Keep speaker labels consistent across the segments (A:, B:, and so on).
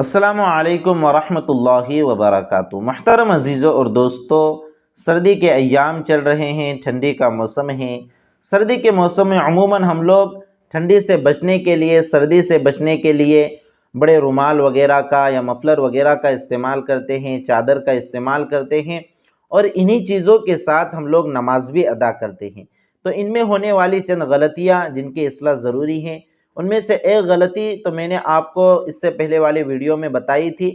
A: السلام علیکم ورحمۃ اللہ وبرکاتہ۔ محترم عزیزوں اور دوستوں، سردی کے ایام چل رہے ہیں، ٹھنڈی کا موسم ہے۔ سردی کے موسم میں عموماً ہم لوگ ٹھنڈی سے بچنے کے لیے، سردی سے بچنے کے لیے بڑے رومال وغیرہ کا یا مفلر وغیرہ کا استعمال کرتے ہیں، چادر کا استعمال کرتے ہیں، اور انہی چیزوں کے ساتھ ہم لوگ نماز بھی ادا کرتے ہیں۔ تو ان میں ہونے والی چند غلطیاں جن کی اصلاح ضروری ہیں، ان میں سے ایک غلطی تو میں نے آپ کو اس سے پہلے والی ویڈیو میں بتائی تھی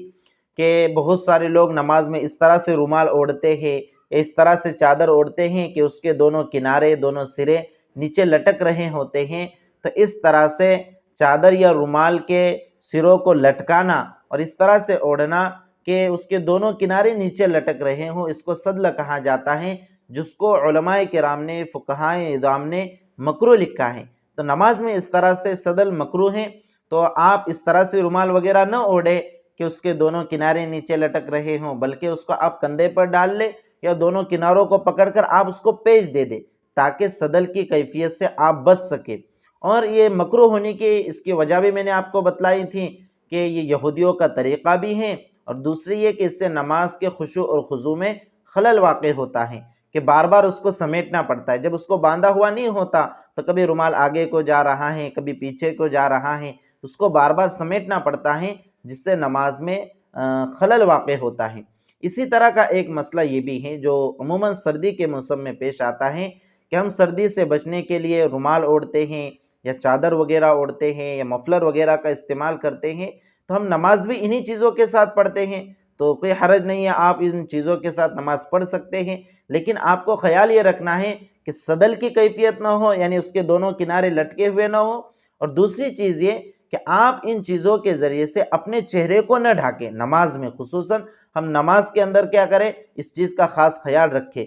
A: کہ بہت سارے لوگ نماز میں اس طرح سے رومال اوڑھتے ہیں، اس طرح سے چادر اوڑھتے ہیں کہ اس کے دونوں کنارے، دونوں سرے نیچے لٹک رہے ہوتے ہیں۔ تو اس طرح سے چادر یا رومال کے سروں کو لٹکانا اور اس طرح سے اوڑھنا کہ اس کے دونوں کنارے نیچے لٹک رہے ہوں، اس کو سدل کہا جاتا ہے، جس کو علماء کرام نے، فقہائے اعظام نے مکروہ لکھا ہے۔ تو نماز میں اس طرح سے صدل مکروہ ہیں، تو آپ اس طرح سے رومال وغیرہ نہ اوڑھے کہ اس کے دونوں کنارے نیچے لٹک رہے ہوں، بلکہ اس کو آپ کندھے پر ڈال لے یا دونوں کناروں کو پکڑ کر آپ اس کو پیش دے دیں تاکہ صدل کی کیفیت سے آپ بچ سکیں۔ اور یہ مکروہ ہونے کی اس کی وجہ بھی میں نے آپ کو بتلائی تھی کہ یہ یہودیوں کا طریقہ بھی ہے، اور دوسری یہ کہ اس سے نماز کے خشوع اور خضوع میں خلل واقع ہوتا ہے کہ بار بار اس کو سمیٹنا پڑتا ہے۔ جب اس کو باندھا ہوا نہیں ہوتا تو کبھی رومال آگے کو جا رہا ہے، کبھی پیچھے کو جا رہا ہے، اس کو بار بار سمیٹنا پڑتا ہے، جس سے نماز میں خلل واقع ہوتا ہے۔ اسی طرح کا ایک مسئلہ یہ بھی ہے جو عموماً سردی کے موسم میں پیش آتا ہے کہ ہم سردی سے بچنے کے لیے رومال اوڑھتے ہیں یا چادر وغیرہ اوڑھتے ہیں یا مفلر وغیرہ کا استعمال کرتے ہیں، تو ہم نماز بھی انہی چیزوں کے ساتھ پڑھتے ہیں۔ تو کوئی حرج نہیں ہے، آپ ان چیزوں کے ساتھ نماز پڑھ سکتے ہیں، لیکن آپ کو خیال یہ رکھنا ہے کہ صدل کی کیفیت نہ ہو، یعنی اس کے دونوں کنارے لٹکے ہوئے نہ ہو، اور دوسری چیز یہ کہ آپ ان چیزوں کے ذریعے سے اپنے چہرے کو نہ ڈھانکیں۔ نماز میں خصوصاً ہم نماز کے اندر کیا کریں، اس چیز کا خاص خیال رکھیں۔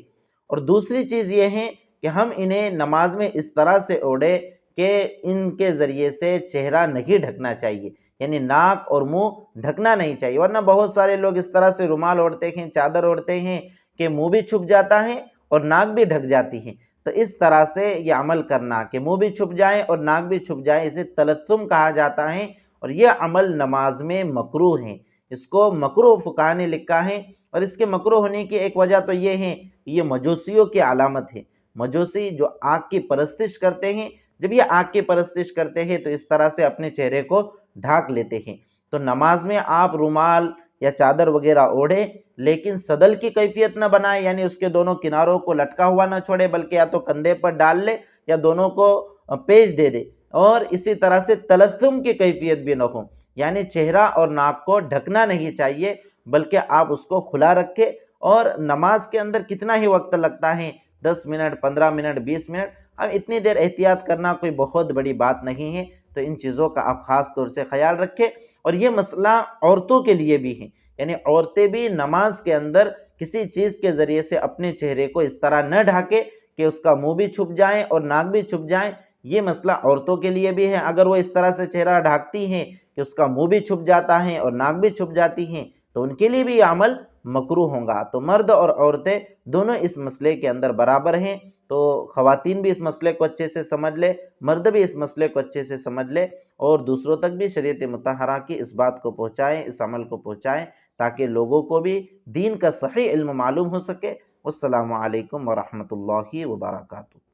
A: اور دوسری چیز یہ ہے کہ ہم انہیں نماز میں اس طرح سے اوڑھیں کہ ان کے ذریعے سے چہرہ نہیں ڈھکنا چاہیے، یعنی ناک اور منہ ڈھکنا نہیں چاہیے۔ ورنہ بہت سارے لوگ اس طرح سے رومال اوڑھتے ہیں، چادر اوڑھتے ہیں کہ منہ بھی چھپ جاتا ہے اور ناک بھی ڈھک جاتی ہے۔ تو اس طرح سے یہ عمل کرنا کہ منہ بھی چھپ جائے اور ناک بھی چھپ جائے، اسے تلثم کہا جاتا ہے، اور یہ عمل نماز میں مکروہ ہے۔ اس کو مکروہ فقہا نے لکھا ہے، اور اس کے مکروہ ہونے کی ایک وجہ تو یہ ہے کہ یہ مجوسیوں کی علامت ہے۔ مجوسی جو آگ کی پرستش کرتے ہیں، جب یہ آگ کی پرستش کرتے ہیں تو اس طرح سے اپنے چہرے کو ڈھانک لیتے ہیں۔ تو نماز میں آپ رومال یا چادر وغیرہ اوڑھیں، لیکن صدل کی کیفیت نہ بنائیں، یعنی اس کے دونوں کناروں کو لٹکا ہوا نہ چھوڑے، بلکہ یا تو کندھے پر ڈال لے یا دونوں کو پیش دے دے۔ اور اسی طرح سے تلثم کی کیفیت بھی نہ ہو، یعنی چہرہ اور ناک کو ڈھکنا نہیں چاہیے، بلکہ آپ اس کو کھلا رکھیں۔ اور نماز کے اندر کتنا ہی وقت لگتا ہے، 10 منٹ، 15 منٹ، 20 منٹ، اب اتنی دیر احتیاط کرنا کوئی بہت بڑی بات نہیں ہے۔ تو ان چیزوں کا آپ خاص طور سے خیال رکھیں۔ اور یہ مسئلہ عورتوں کے لیے بھی ہے، یعنی عورتیں بھی نماز کے اندر کسی چیز کے ذریعے سے اپنے چہرے کو اس طرح نہ ڈھانکے کہ اس کا منہ بھی چھپ جائے اور ناک بھی چھپ جائے۔ یہ مسئلہ عورتوں کے لیے بھی ہے، اگر وہ اس طرح سے چہرہ ڈھانکتی ہیں کہ اس کا منہ بھی چھپ جاتا ہے اور ناک بھی چھپ جاتی ہیں، تو ان کے لیے بھی یہ عمل مکروہ ہوگا۔ تو مرد اور عورتیں دونوں اس مسئلے کے اندر برابر ہیں۔ تو خواتین بھی اس مسئلے کو اچھے سے سمجھ لے، مرد بھی اس مسئلے کو اچھے سے سمجھ لے، اور دوسروں تک بھی شریعت مطہرہ کی اس بات کو پہنچائیں، اس عمل کو پہنچائیں، تاکہ لوگوں کو بھی دین کا صحیح علم معلوم ہو سکے۔ والسلام علیکم ورحمۃ اللہ وبرکاتہ۔